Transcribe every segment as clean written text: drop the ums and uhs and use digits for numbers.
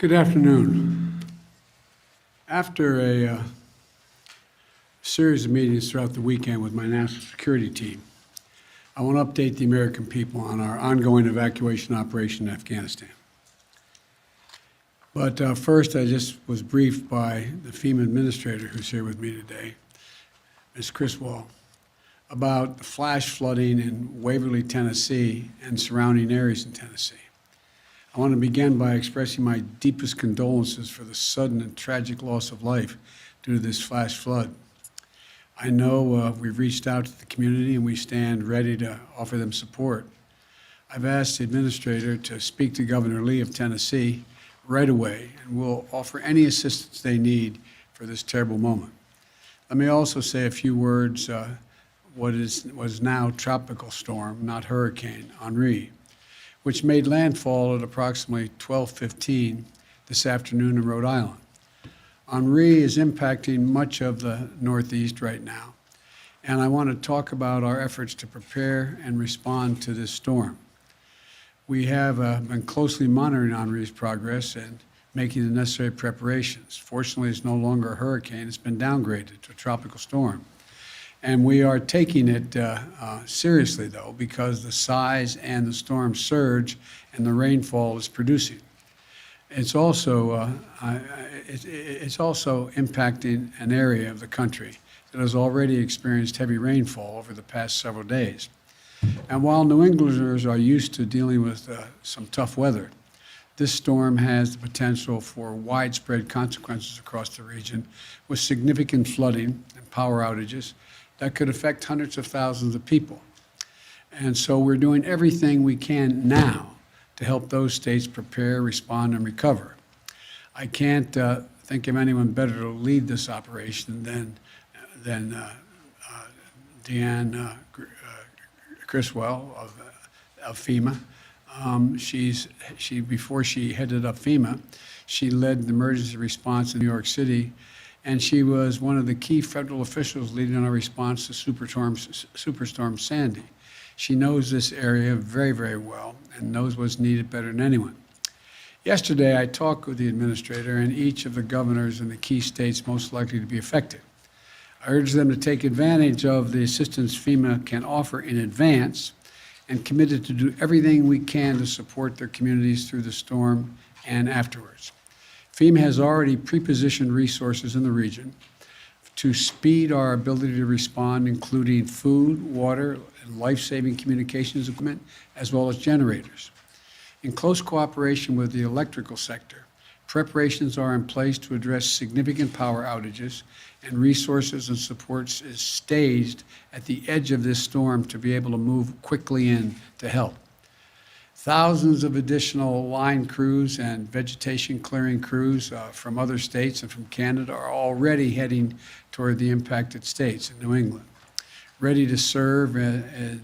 Good afternoon. After a series of meetings throughout the weekend with my national security team, I want to update the American people on our ongoing evacuation operation in Afghanistan. But first, I just was briefed by the FEMA administrator who's here with me today, Ms. Criswell, about the flash flooding in Waverly, Tennessee, and surrounding areas in Tennessee. I want to begin by expressing my deepest condolences for the sudden and tragic loss of life due to this flash flood. I know we've reached out to the community and we stand ready to offer them support. I've asked the administrator to speak to Governor Lee of Tennessee right away, and we'll offer any assistance they need for this terrible moment. Let me also say a few words what was now Tropical Storm, not Hurricane, Henri, which made landfall at approximately 12:15 this afternoon in Rhode Island. Henri is impacting much of the Northeast right now, and I want to talk about our efforts to prepare and respond to this storm. We have been closely monitoring Henri's progress and making the necessary preparations. Fortunately, it's no longer a hurricane. It's been downgraded to a tropical storm. And we are taking it seriously, though, because the size and the storm surge and the rainfall is producing. It's also impacting an area of the country that has already experienced heavy rainfall over the past several days. And while New Englanders are used to dealing with some tough weather, this storm has the potential for widespread consequences across the region with significant flooding and power outages that could affect hundreds of thousands of people. And so we're doing everything we can now to help those states prepare, respond, and recover. I can't think of anyone better to lead this operation than Diya Criswell of FEMA. Before she headed up FEMA, she led the emergency response in New York City, and she was one of the key federal officials leading our response to Superstorm Sandy. She knows this area very, very well and knows what's needed better than anyone. Yesterday, I talked with the administrator and each of the governors in the key states most likely to be affected. I urged them to take advantage of the assistance FEMA can offer in advance and committed to do everything we can to support their communities through the storm and afterwards. FEMA has already pre-positioned resources in the region to speed our ability to respond, including food, water, and life-saving communications equipment, as well as generators. In close cooperation with the electrical sector, preparations are in place to address significant power outages, and resources and supports is staged at the edge of this storm to be able to move quickly in to help. Thousands of additional line crews and vegetation clearing crews from other states and from Canada are already heading toward the impacted states in New England, ready to serve and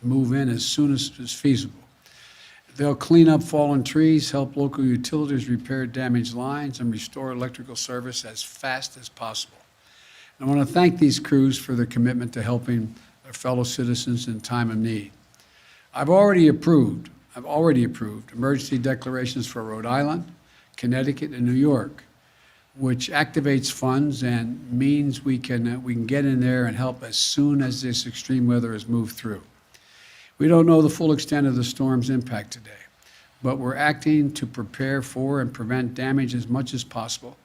move in as soon as is feasible. They'll clean up fallen trees, help local utilities repair damaged lines, and restore electrical service as fast as possible. And I want to thank these crews for their commitment to helping their fellow citizens in time of need. I've already approved emergency declarations for Rhode Island, Connecticut, and New York, which activates funds and means we can get in there and help as soon as this extreme weather has moved through. We don't know the full extent of the storm's impact today, but we're acting to prepare for and prevent damage as much as possible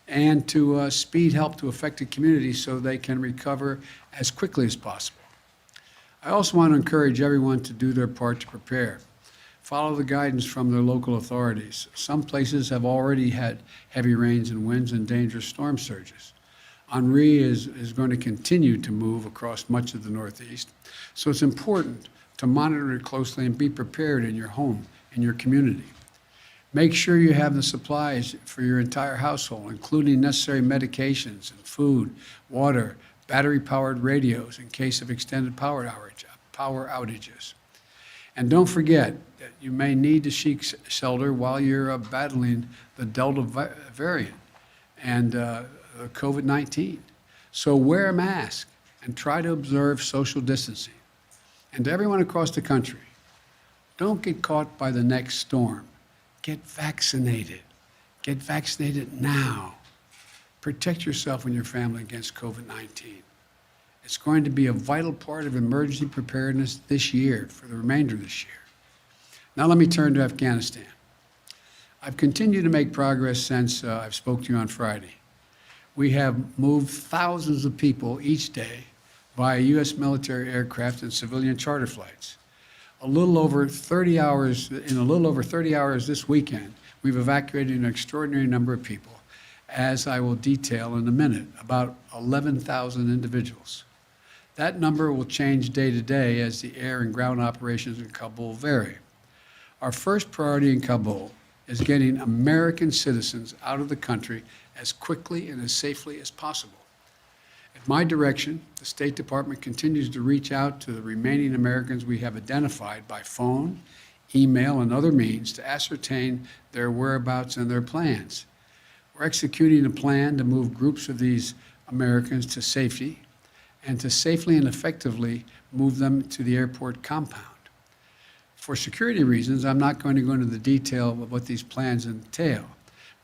and to speed help to affected communities so they can recover as quickly as possible. I also want to encourage everyone to do their part to prepare. Follow the guidance from their local authorities. Some places have already had heavy rains and winds and dangerous storm surges. Henri is going to continue to move across much of the Northeast, so it's important to monitor it closely and be prepared in your home, in your community. Make sure you have the supplies for your entire household, including necessary medications and food, water, battery-powered radios in case of extended power outages. And don't forget that you may need to seek shelter while you're battling the Delta variant and COVID-19. So wear a mask and try to observe social distancing. And to everyone across the country, don't get caught by the next storm. Get vaccinated. Get vaccinated now. Protect yourself and your family against COVID-19. It's going to be a vital part of emergency preparedness this year, for the remainder of this year. Now let me turn to Afghanistan. I've continued to make progress since I've spoke to you on Friday. We have moved thousands of people each day via U.S. military aircraft and civilian charter flights. In a little over 30 hours this weekend, we've evacuated an extraordinary number of people, as I will detail in a minute, about 11,000 individuals. That number will change day to day as the air and ground operations in Kabul vary. Our first priority in Kabul is getting American citizens out of the country as quickly and as safely as possible. At my direction, the State Department continues to reach out to the remaining Americans we have identified by phone, email, and other means to ascertain their whereabouts and their plans. We're executing a plan to move groups of these Americans to safety and to safely and effectively move them to the airport compound. For security reasons, I'm not going to go into the detail of what these plans entail,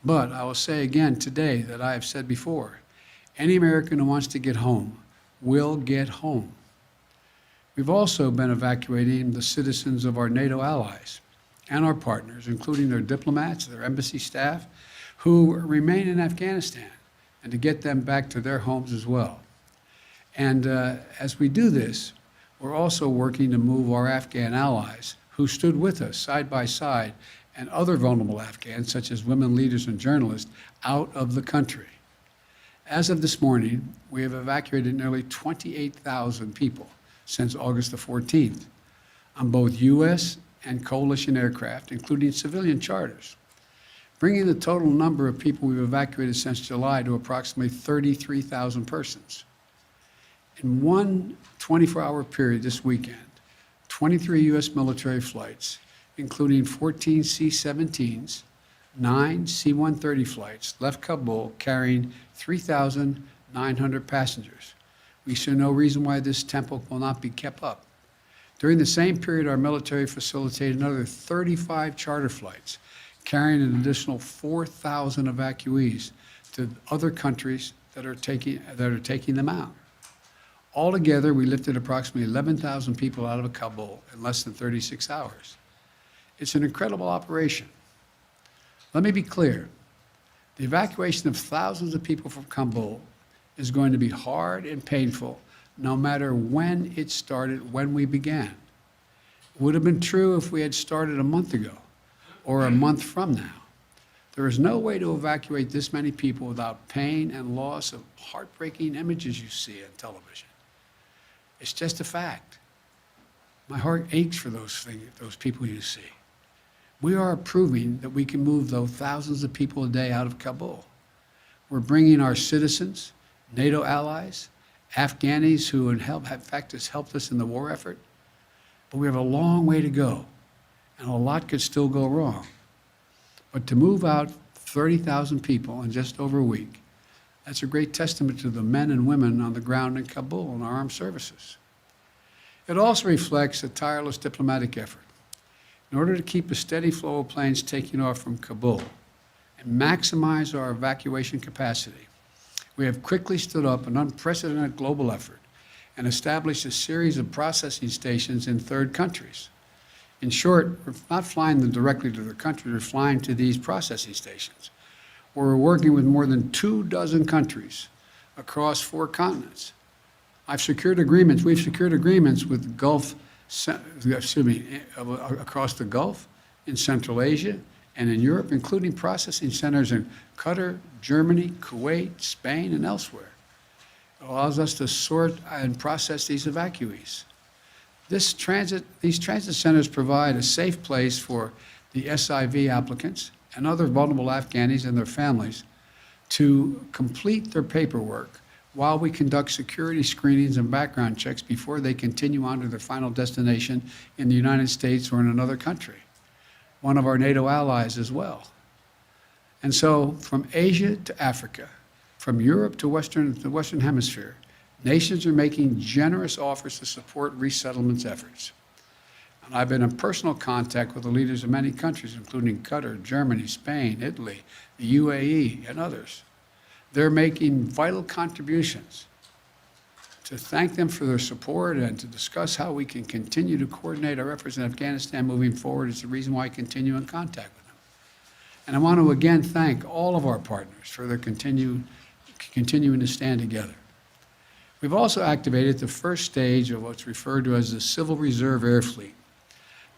but I will say again today that I have said before, any American who wants to get home will get home. We've also been evacuating the citizens of our NATO allies and our partners, including their diplomats, their embassy staff, who remain in Afghanistan, and to get them back to their homes as well. And as we do this, we're also working to move our Afghan allies who stood with us side by side and other vulnerable Afghans, such as women leaders and journalists, out of the country. As of this morning, we have evacuated nearly 28,000 people since August the 14th on both U.S. and coalition aircraft, including civilian charters, bringing the total number of people we've evacuated since July to approximately 33,000 persons. In one 24-hour period this weekend, 23 U.S. military flights, including 14 C-17s, 9 C-130 flights, left Kabul carrying 3,900 passengers. We see no reason why this tempo will not be kept up. During the same period, our military facilitated another 35 charter flights, carrying an additional 4,000 evacuees to other countries that are taking them out. Altogether, we lifted approximately 11,000 people out of Kabul in less than 36 hours. It's an incredible operation. Let me be clear. The evacuation of thousands of people from Kabul is going to be hard and painful, no matter when it started, when we began. It would have been true if we had started a month ago or a month from now. There is no way to evacuate this many people without pain and loss of heartbreaking images you see on television. It's just a fact. My heart aches for those people you see. We are proving that we can move those thousands of people a day out of Kabul. We're bringing our citizens, NATO allies, Afghanis who in fact has helped us in the war effort, but we have a long way to go, and a lot could still go wrong. But to move out 30,000 people in just over a week, that's a great testament to the men and women on the ground in Kabul and our armed services. It also reflects a tireless diplomatic effort. In order to keep a steady flow of planes taking off from Kabul and maximize our evacuation capacity, we have quickly stood up an unprecedented global effort and established a series of processing stations in third countries. In short, we're not flying them directly to their country, we're flying to these processing stations, where we're working with more than 24 countries across 4 continents. We've secured agreements with across the Gulf, in Central Asia, and in Europe, including processing centers in Qatar, Germany, Kuwait, Spain, and elsewhere. It allows us to sort and process these evacuees. These transit centers provide a safe place for the SIV applicants and other vulnerable Afghanis and their families to complete their paperwork while we conduct security screenings and background checks before they continue on to their final destination in the United States or in another country, one of our NATO allies as well. And so from Asia to Africa, from Europe to the Western Hemisphere, nations are making generous offers to support resettlement efforts. And I've been in personal contact with the leaders of many countries, including Qatar, Germany, Spain, Italy, the UAE, and others. They're making vital contributions. To thank them for their support and to discuss how we can continue to coordinate our efforts in Afghanistan moving forward is the reason why I continue in contact with them. And I want to again thank all of our partners for their continuing to stand together. We've also activated the first stage of what's referred to as the Civil Reserve Air Fleet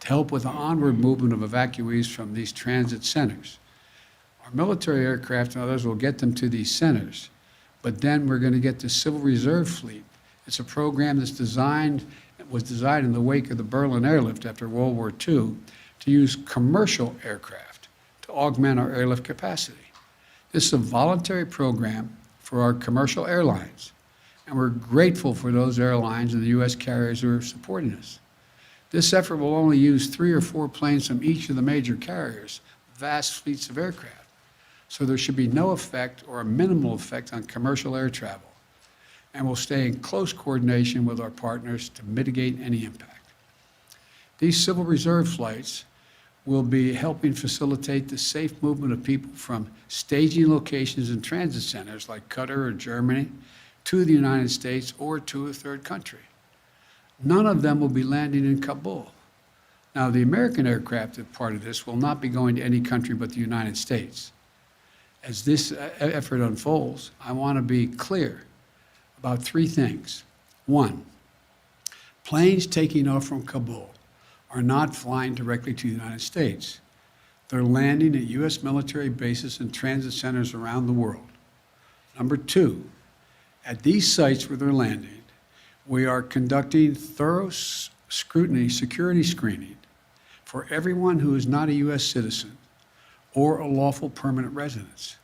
to help with the onward movement of evacuees from these transit centers. Our military aircraft and others will get them to these centers, but then we're going to get the Civil Reserve Fleet. It's a program that's was designed in the wake of the Berlin airlift after World War II to use commercial aircraft to augment our airlift capacity. This is a voluntary program for our commercial airlines, and we're grateful for those airlines and the U.S. carriers who are supporting us. This effort will only use 3 or 4 planes from each of the major carriers, vast fleets of aircraft. So there should be no effect or a minimal effect on commercial air travel. And we'll stay in close coordination with our partners to mitigate any impact. These Civil Reserve flights will be helping facilitate the safe movement of people from staging locations and transit centers like Qatar or Germany to the United States or to a third country. None of them will be landing in Kabul. Now, the American aircraft that part of this will not be going to any country but the United States. As this effort unfolds, I want to be clear about 3 things. 1, planes taking off from Kabul are not flying directly to the United States. They're landing at U.S. military bases and transit centers around the world. Number 2, at these sites where they're landing, we are conducting thorough scrutiny, security screening for everyone who is not a U.S. citizen or a lawful permanent resident.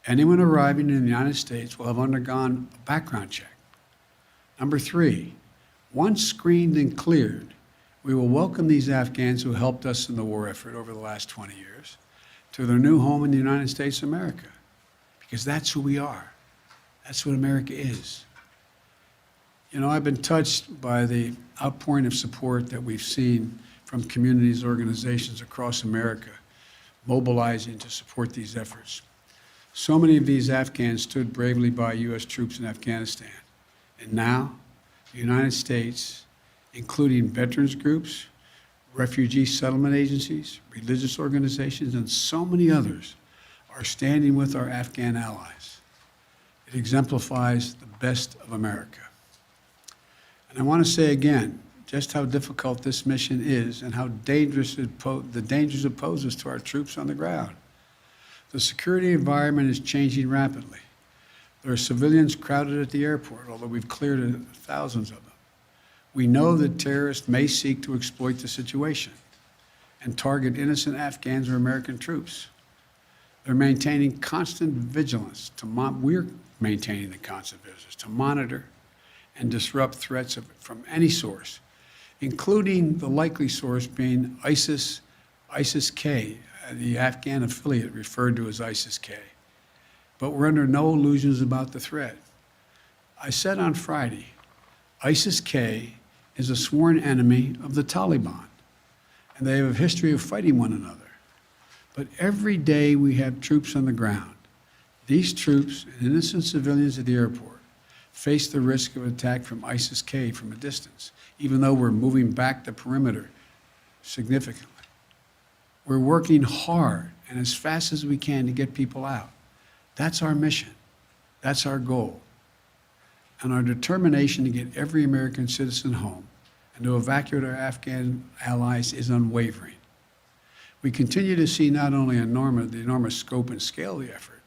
Anyone arriving in the United States will have undergone a background check. Number 3, once screened and cleared, we will welcome these Afghans who helped us in the war effort over the last 20 years to their new home in the United States of America, because that's who we are. That's what America is. You know, I've been touched by the outpouring of support that we've seen from communities, organizations across America mobilizing to support these efforts. So many of these Afghans stood bravely by U.S. troops in Afghanistan. And now, the United States, including veterans groups, refugee settlement agencies, religious organizations, and so many others, are standing with our Afghan allies. It exemplifies the best of America. And I want to say again, just how difficult this mission is and how dangerous the dangers it poses to our troops on the ground. The security environment is changing rapidly. There are civilians crowded at the airport, although we've cleared thousands of them. We know that terrorists may seek to exploit the situation and target innocent Afghans or American troops. They're maintaining constant vigilance we're maintaining the constant vigilance to monitor and disrupt threats from any source, including the likely source being ISIS-K, the Afghan affiliate referred to as ISIS-K. But we're under no illusions about the threat. I said on Friday, ISIS-K is a sworn enemy of the Taliban, and they have a history of fighting one another. But every day we have troops on the ground. These troops and innocent civilians at the airport face the risk of attack from ISIS-K from a distance, even though we're moving back the perimeter significantly. We're working hard and as fast as we can to get people out. That's our mission. That's our goal. And our determination to get every American citizen home and to evacuate our Afghan allies is unwavering. We continue to see not only the enormous scope and scale of the effort,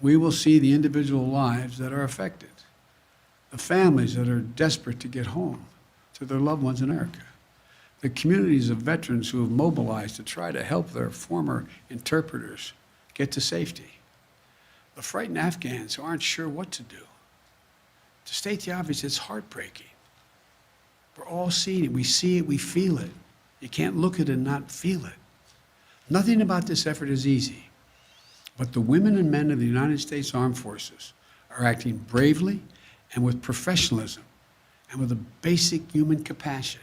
we will see the individual lives that are affected, the families that are desperate to get home to their loved ones in America, the communities of veterans who have mobilized to try to help their former interpreters get to safety, the frightened Afghans who aren't sure what to do. To state the obvious, it's heartbreaking. We're all seeing it. We see it, we feel it. You can't look at it and not feel it. Nothing about this effort is easy, but the women and men of the United States Armed Forces are acting bravely and with professionalism and with a basic human compassion.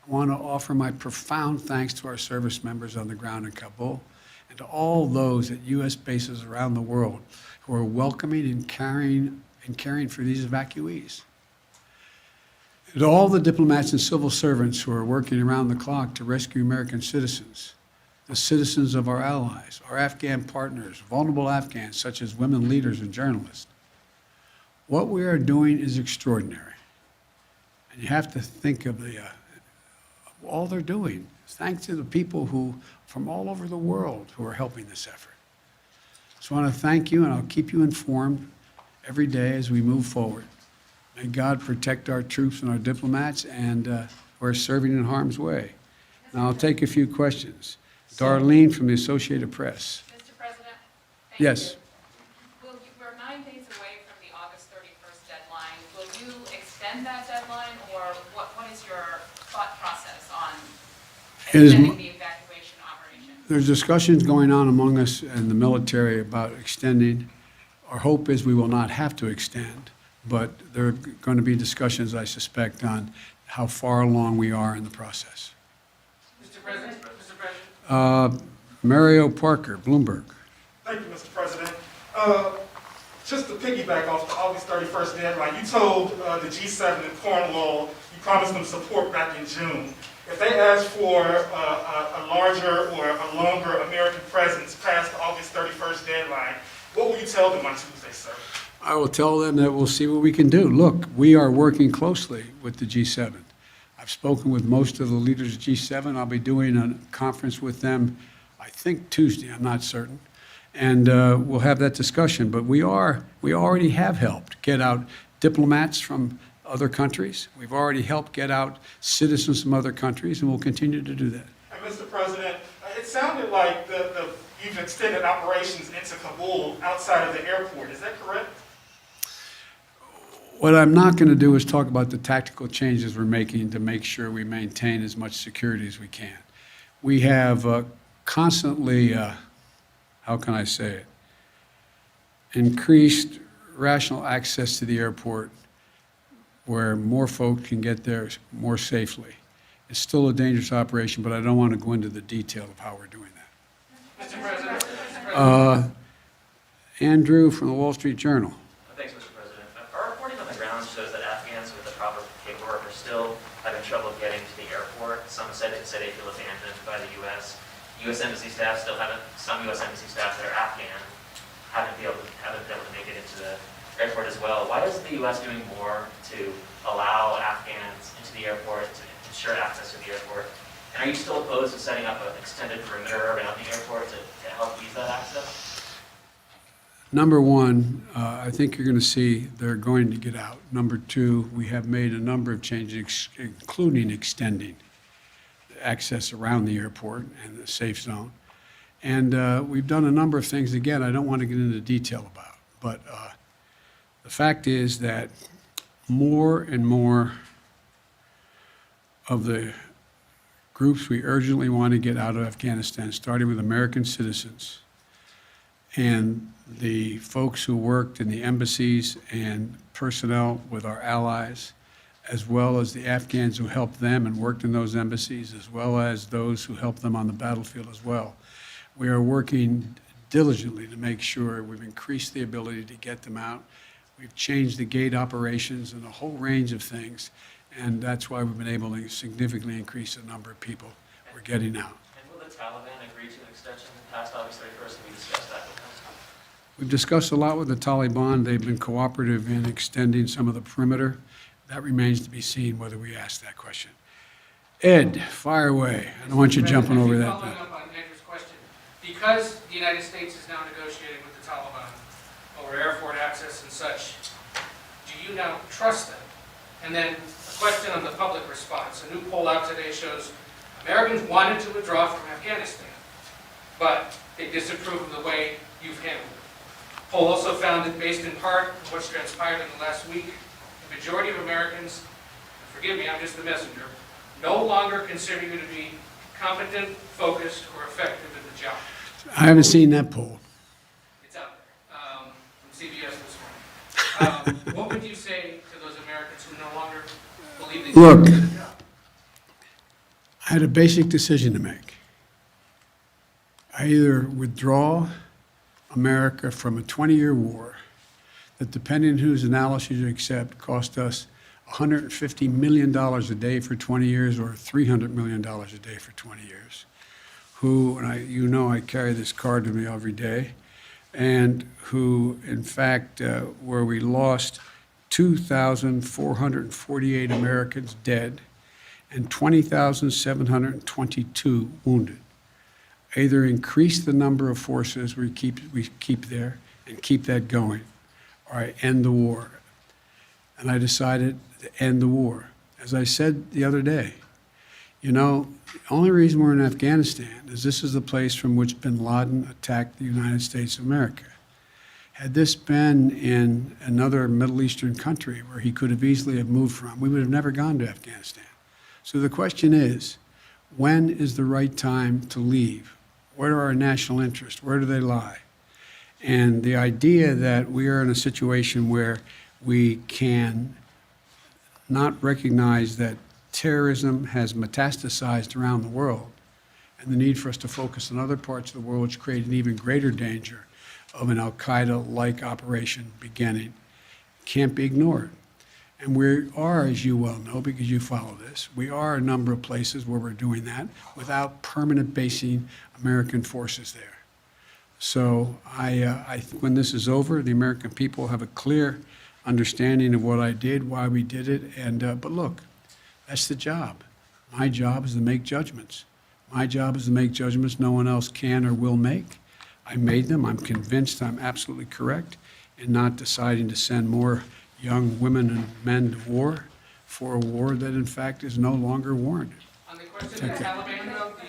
I want to offer my profound thanks to our service members on the ground in Kabul and to all those at U.S. bases around the world who are welcoming and caring for these evacuees. And to all the diplomats and civil servants who are working around the clock to rescue American citizens, the citizens of our allies, our Afghan partners, vulnerable Afghans such as women leaders and journalists. What we are doing is extraordinary. And you have to think of all they're doing. Thanks to the people who, from all over the world, who are helping this effort. So I want to thank you, and I'll keep you informed every day as we move forward. May God protect our troops and our diplomats and who are serving in harm's way. Now I'll take a few questions. Darlene from the Associated Press. Mr. President, thank Yes. you. We're 9 days away from the August 31st deadline. Will you extend that deadline, or what is your thought process on extending the evacuation operation? There's discussions going on among us and the military about extending. Our hope is we will not have to extend, but there are going to be discussions, I suspect, on how far along we are in the process. Mr. President. Mario Parker, Bloomberg. Thank you, Mr. President. Just to piggyback off the August 31st deadline, you told the G7 in Cornwall you promised them support back in June. If they ask for a larger or a longer American presence past the August 31st deadline, what will you tell them on Tuesday, sir? I will tell them that we'll see what we can do. Look, we are working closely with the G7. I've spoken with most of the leaders of G7. I'll be doing a conference with them, I think Tuesday, I'm not certain. And we'll have that discussion. But we already have helped get out diplomats from other countries. We've already helped get out citizens from other countries, and we'll continue to do that. And Mr. President, it sounded like you've extended operations into Kabul outside of the airport. Is that correct? What I'm not going to do is talk about the tactical changes we're making to make sure we maintain as much security as we can. We have constantly, how can I say it, increased rational access to the airport where more folk can get there more safely. It's still a dangerous operation, but I don't want to go into the detail of how we're doing that. Mr. President. Andrew from the Wall Street Journal. Thanks, Mr. President. Our reporting on the ground shows that Afghans with the proper paperwork are still having trouble getting to the airport. Some say they feel abandoned by the U.S. U.S. Embassy staff some U.S. Embassy staff that are Afghan haven't been able to make it into the airport as well. Why isn't the U.S. doing more to allow Afghans into the airport, to ensure access to the airport? And are you still opposed to setting up an extended perimeter around the airport to help ease that access? Number one, I think you're going to see they're going to get out. Number two, we have made a number of changes, including extending access around the airport and the safe zone. And we've done a number of things, again, I don't want to get into detail about. But the fact is that more and more of the groups we urgently want to get out of Afghanistan, starting with American citizens, and the folks who worked in the embassies and personnel with our allies, as well as the Afghans who helped them and worked in those embassies, as well as those who helped them on the battlefield as well. We are working diligently to make sure we've increased the ability to get them out. We've changed the gate operations and a whole range of things, and that's why we've been able to significantly increase the number of people we're getting out. And will the Taliban agree to an extension past August 31st? Have we discussed that with them? We've discussed a lot with the Taliban. They've been cooperative in extending some of the perimeter. That remains to be seen whether we ask that question. Ed, fire away. I don't want you jumping over that. Following up on Andrew's question, because the United States is now negotiating with the Taliban over airport access and such, do you now trust them? And then a question on the public response. A new poll out today shows Americans wanted to withdraw from Afghanistan, but they disapprove of the way you've handled it. Poll also found that based in part on what's transpired in the last week, the majority of Americans, forgive me, I'm just the messenger, no longer consider you to be competent, focused, or effective at the job. I haven't seen that poll. It's out there from CBS this morning. What would you say to those Americans who no longer believe that Look, you can do the job? I had a basic decision to make. I either withdraw America from a 20-year war that, depending on whose analysis you accept, cost us $150 million a day for 20 years or $300 million a day for 20 years, who, and I carry this card with me every day, and who, in fact, where we lost 2,448 Americans dead and 20,722 wounded. Either increase the number of forces we keep there and keep that going, or I end the war. And I decided to end the war. As I said the other day, the only reason we're in Afghanistan is this is the place from which bin Laden attacked the United States of America. Had this been in another Middle Eastern country where he could have easily have moved from, we would have never gone to Afghanistan. So the question is, when is the right time to leave? What are our national interests? Where do they lie? And the idea that we are in a situation where we can not recognize that terrorism has metastasized around the world, and the need for us to focus on other parts of the world which create an even greater danger of an al-Qaeda-like operation beginning, can't be ignored. And we are, as you well know, because you follow this, we are a number of places where we're doing that without permanent basing American forces there. So when this is over, the American people have a clear understanding of what I did, why we did it, but look, that's the job. My job is to make judgments. My job is to make judgments no one else can or will make. I made them. I'm convinced I'm absolutely correct in not deciding to send more young women and men to war for a war that, in fact, is no longer warranted. On the question of the Taliban, though, do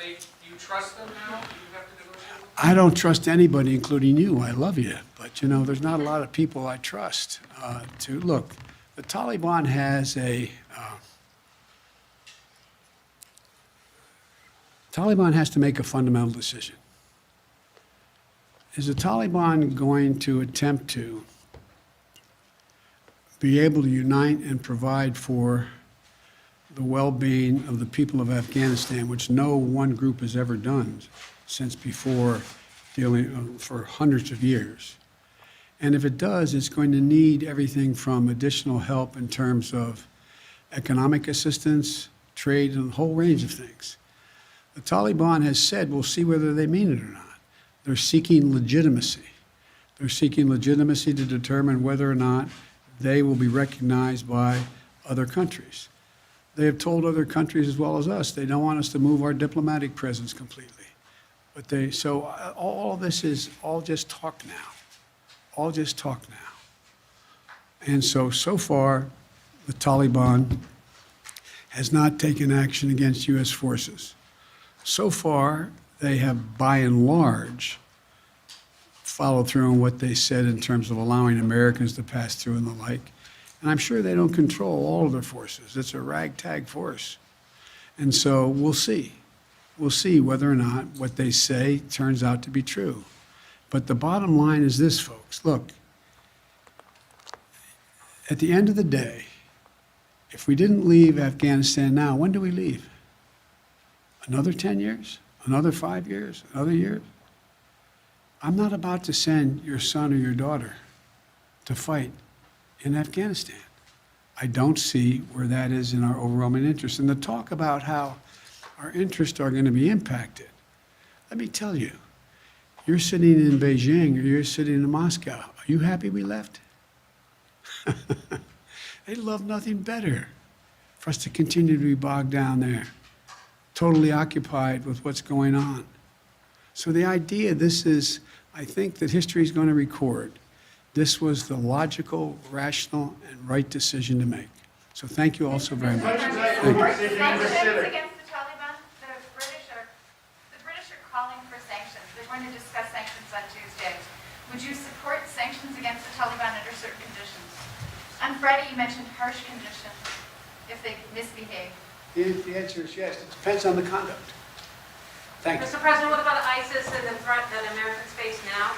you trust them now? Do you have to negotiate with them? I don't trust anybody, including you. I love you. But, there's not a lot of people I trust. Look, the Taliban has Taliban has to make a fundamental decision. Is the Taliban going to attempt to be able to unite and provide for the well-being of the people of Afghanistan, which no one group has ever done since before, dealing for hundreds of years? And if it does, it's going to need everything from additional help in terms of economic assistance, trade, and a whole range of things. The Taliban has said, we'll see whether they mean it or not. They're seeking legitimacy. They're seeking legitimacy to determine whether or not they will be recognized by other countries. They have told other countries as well as us they don't want us to move our diplomatic presence completely. So all of this is all just talk now. All just talk now. And so far, the Taliban has not taken action against U.S. forces. So far, they have, by and large, followed through on what they said in terms of allowing Americans to pass through and the like. And I'm sure they don't control all of their forces. It's a ragtag force. And so we'll see. We'll see whether or not what they say turns out to be true. But the bottom line is this, folks. Look, at the end of the day, if we didn't leave Afghanistan now, when do we leave? Another 10 years? Another 5 years? Another year? I'm not about to send your son or your daughter to fight in Afghanistan. I don't see where that is in our overwhelming interest. And the talk about how our interests are going to be impacted, let me tell you, you're sitting in Beijing or you're sitting in Moscow. Are you happy we left? They'd love nothing better for us to continue to be bogged down there, totally occupied with what's going on. So the idea, I think that history is going to record, this was the logical, rational, and right decision to make. So thank you all so very much. Thank you. Sanctions against the Taliban, the British are calling for sanctions. They're going to discuss sanctions on Tuesday. Would you support sanctions against the Taliban under certain conditions? On Friday, you mentioned harsh conditions if they misbehave. The answer is yes. It depends on the conduct. Thank you. Mr. President, what about ISIS and the threat that Americans face now?